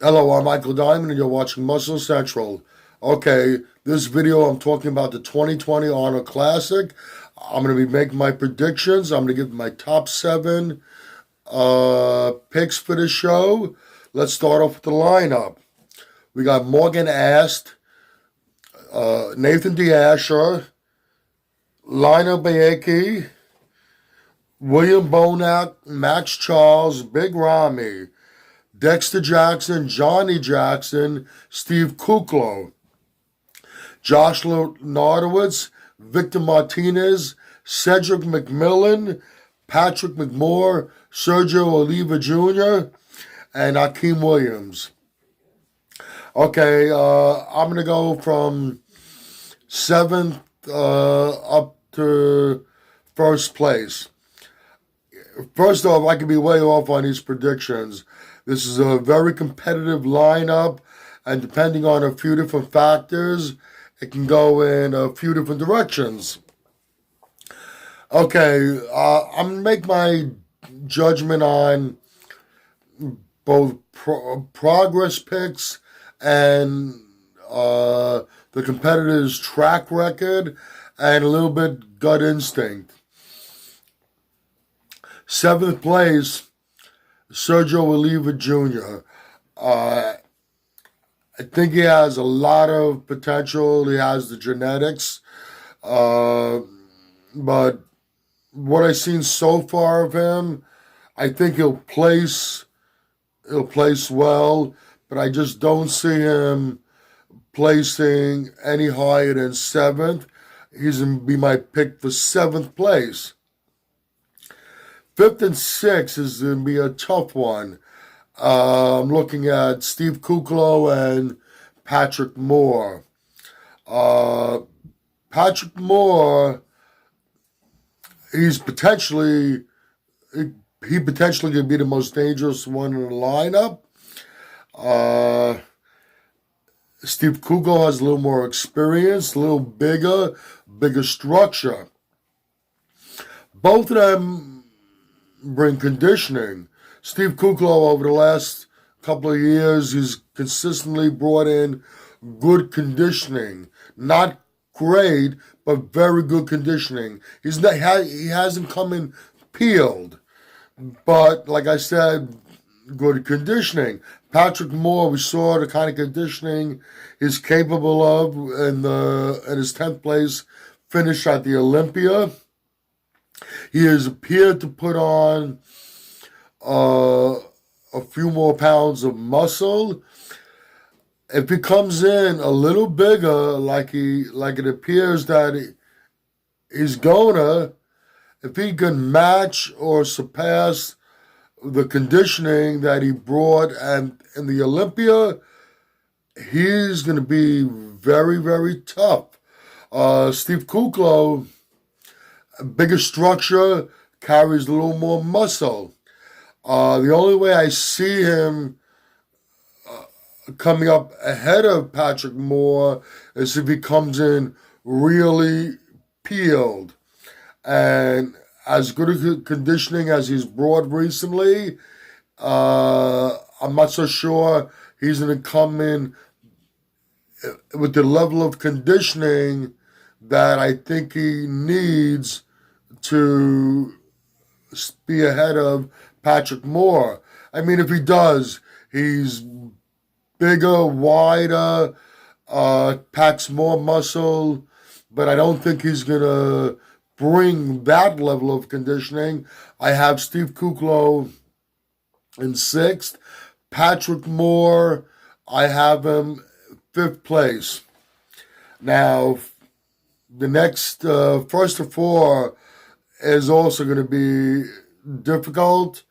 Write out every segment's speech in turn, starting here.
Hello, I'm Michael Diamond, and you're watching Muscle Central. Okay, this video I'm talking about the 2020 Arnold Classic. I'm going to be making my predictions. I'm going to give my top seven picks for the show. Let's start off with the lineup. We got Morgan Ast, Nathan DeAsher, Lionel Bayeki, William Bonac, Max Charles, Big Ramy, Dexter Jackson, Johnny Jackson, Steve Kuklo, Josh Nardowitz, Victor Martinez, Cedric McMillan, Patrick McMoore, Sergio Oliva Jr., and Akeem Williams. Okay, I'm going to go from seventh up to first place. First off, I could be way off on these predictions. This is a very competitive lineup, and depending on a few different factors, it can go in a few different directions. Okay, I'm going to make my judgment on both progress picks and the competitor's track record and a little bit gut instinct. Seventh place, Sergio Oliva Jr. I think he has a lot of potential. He has the genetics. But what I've seen so far of him, I think he'll place well, but I just don't see him placing any higher than seventh. He's going to be my pick for seventh place. Fifth and sixth is going to be a tough one. I'm looking at Steve Kuklo and Patrick Moore. Patrick Moore, he potentially could be the most dangerous one in the lineup. Steve Kuklo has a little more experience, a little bigger structure. Both of them bring conditioning. Steve Kuklo, over the last couple of years, he's consistently brought in good conditioning. Not great, but very good conditioning. He hasn't come in peeled, but like I said, good conditioning. Patrick Moore, we saw the kind of conditioning he's capable of in his 10th place finish at the Olympia. He has appeared to put on a few more pounds of muscle. If he comes in a little bigger, like it appears that he's gonna, if he can match or surpass the conditioning that he brought and in the Olympia, he's going to be very, very tough. Steve Kuklo, bigger structure, carries a little more muscle. The only way I see him coming up ahead of Patrick Moore is if he comes in really peeled. And as good a conditioning as he's brought recently, I'm not so sure he's going to come in with the level of conditioning that I think he needs to be ahead of Patrick Moore. I mean, if he does, he's bigger, wider, packs more muscle, but I don't think he's going to bring that level of conditioning. I have Steve Kuklo in sixth. Patrick Moore, I have him fifth place. Now, the next first of four is also going to be difficult,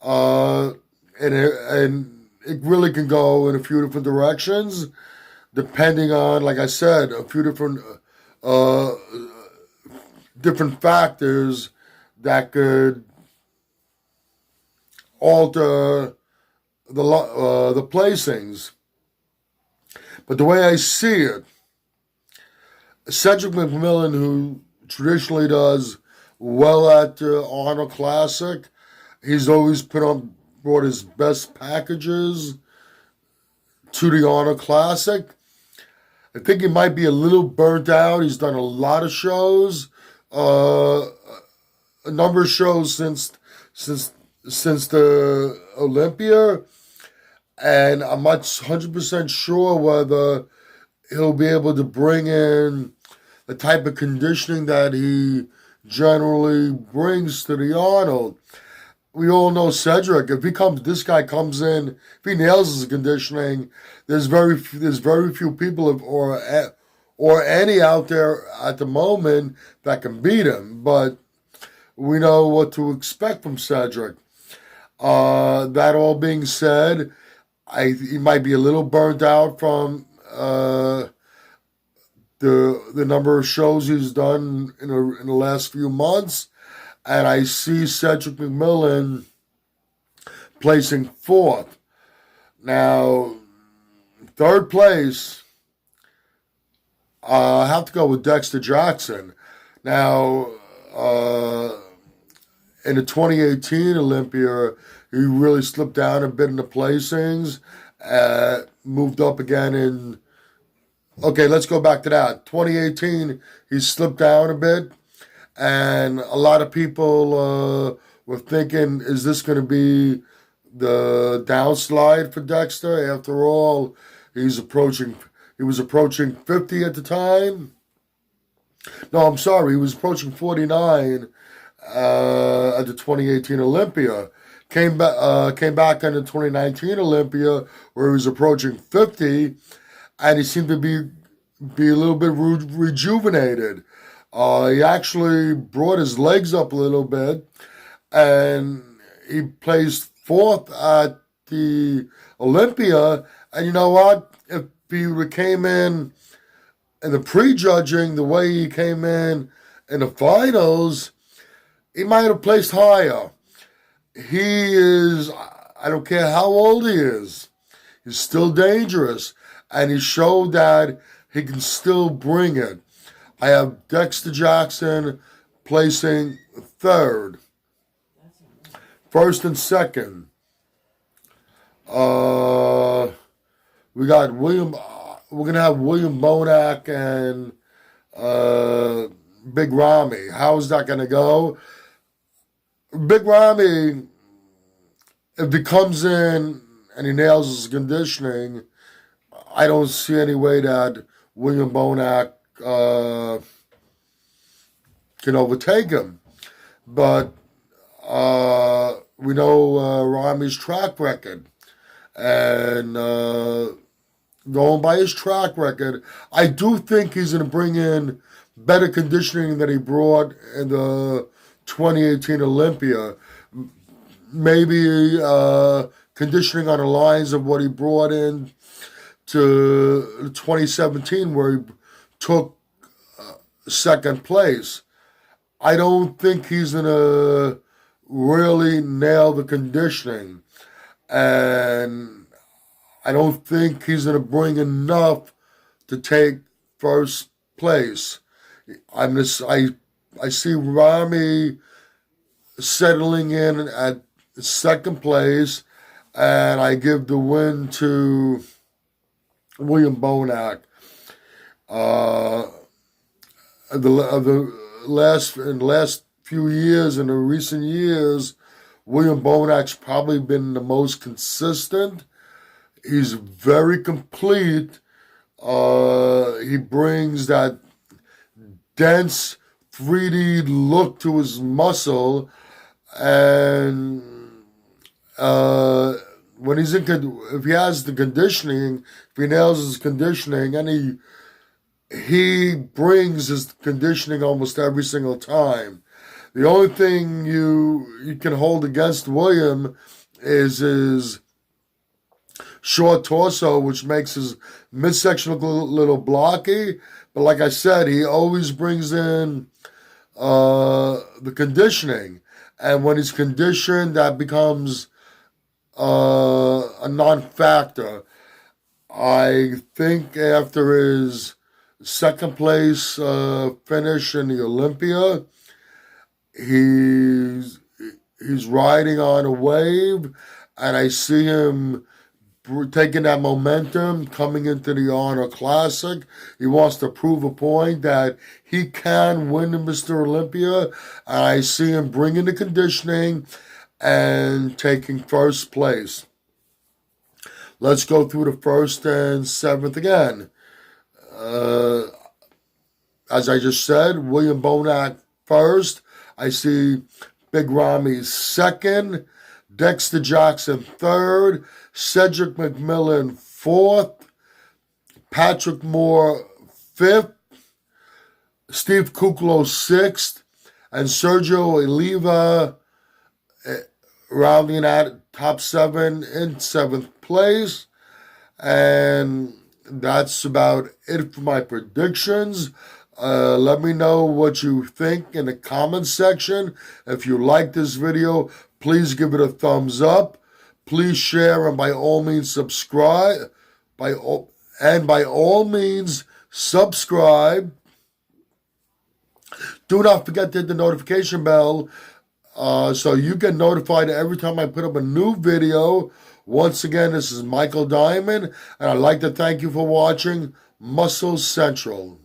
and it really can go in a few different directions, depending on, like I said, a few different factors that could alter the placings. But the way I see it, Cedric McMillan, who traditionally does well at the Arnold Classic, he's always brought his best packages to the Arnold Classic. I think he might be a little burnt out. He's done a lot of shows, a number of shows since since the Olympia, and I'm not 100% sure whether he'll be able to bring in the type of conditioning that he generally brings to the Arnold. We all know Cedric. This guy comes in, if he nails his conditioning, there's very few people or any out there at the moment that can beat him. But we know what to expect from Cedric. That all being said, he might be a little burnt out from the number of shows he's done in the last few months, and I see Cedric McMillan placing fourth. Now, third place, I have to go with Dexter Jackson. Now, in the 2018 Olympia, he really slipped down a bit in the placings, moved up again in. Okay, let's go back to that. 2018, he slipped down a bit, and a lot of people were thinking, is this going to be the downslide for Dexter? After all, he was approaching 50 at the time. No, I'm sorry, he was approaching 49 at the 2018 Olympia. Came back in the 2019 Olympia where he was approaching 50, and he seemed to be a little bit rejuvenated. He actually brought his legs up a little bit, and he placed fourth at the Olympia. And you know what? If he came in the prejudging the way he came in the finals, he might have placed higher. He is, I don't care how old he is, he's still dangerous. And he showed that he can still bring it. I have Dexter Jackson placing third. First and second, we got William. We're gonna have William Bonac and Big Ramy. How is that gonna go? Big Ramy, if he comes in and he nails his conditioning, I don't see any way that William Bonac can overtake him. But we know Ramy's track record. And going by his track record, I do think he's going to bring in better conditioning than he brought in the 2018 Olympia. Maybe conditioning on the lines of what he brought in to 2017, where he took second place. I don't think he's going to really nail the conditioning. And I don't think he's going to bring enough to take first place. I see Ramy settling in at second place, and I give the win to William Bonac. The last few years, in the recent years, William Bonac's probably been the most consistent. He's very complete. He brings that dense 3D look to his muscle, and when if he has the conditioning, if he nails his conditioning, and he brings his conditioning almost every single time. The only thing you can hold against William is his short torso, which makes his midsection look a little blocky. But like I said, he always brings in the conditioning. And when he's conditioned, that becomes a non-factor. I think after his second place finish in the Olympia, he's riding on a wave, and I see him taking that momentum, coming into the Honor Classic. He wants to prove a point that he can win the Mr. Olympia. And I see him bringing the conditioning and taking first place. Let's go through the first and seventh again. As I just said, William Bonac first. I see Big Ramy second. Dexter Jackson third. Cedric McMillan fourth. Patrick Moore fifth. Steve Kuklo sixth. And Sergio Oliva rounding out top seven in seventh place. And that's about it for my predictions. Let me know what you think in the comments section. If you like this video, please give it a thumbs up. Please share and by all means subscribe. By all means subscribe. Do not forget to hit the notification bell so you get notified every time I put up a new video. Once again, this is Michael Diamond, and I'd like to thank you for watching Muscle Central.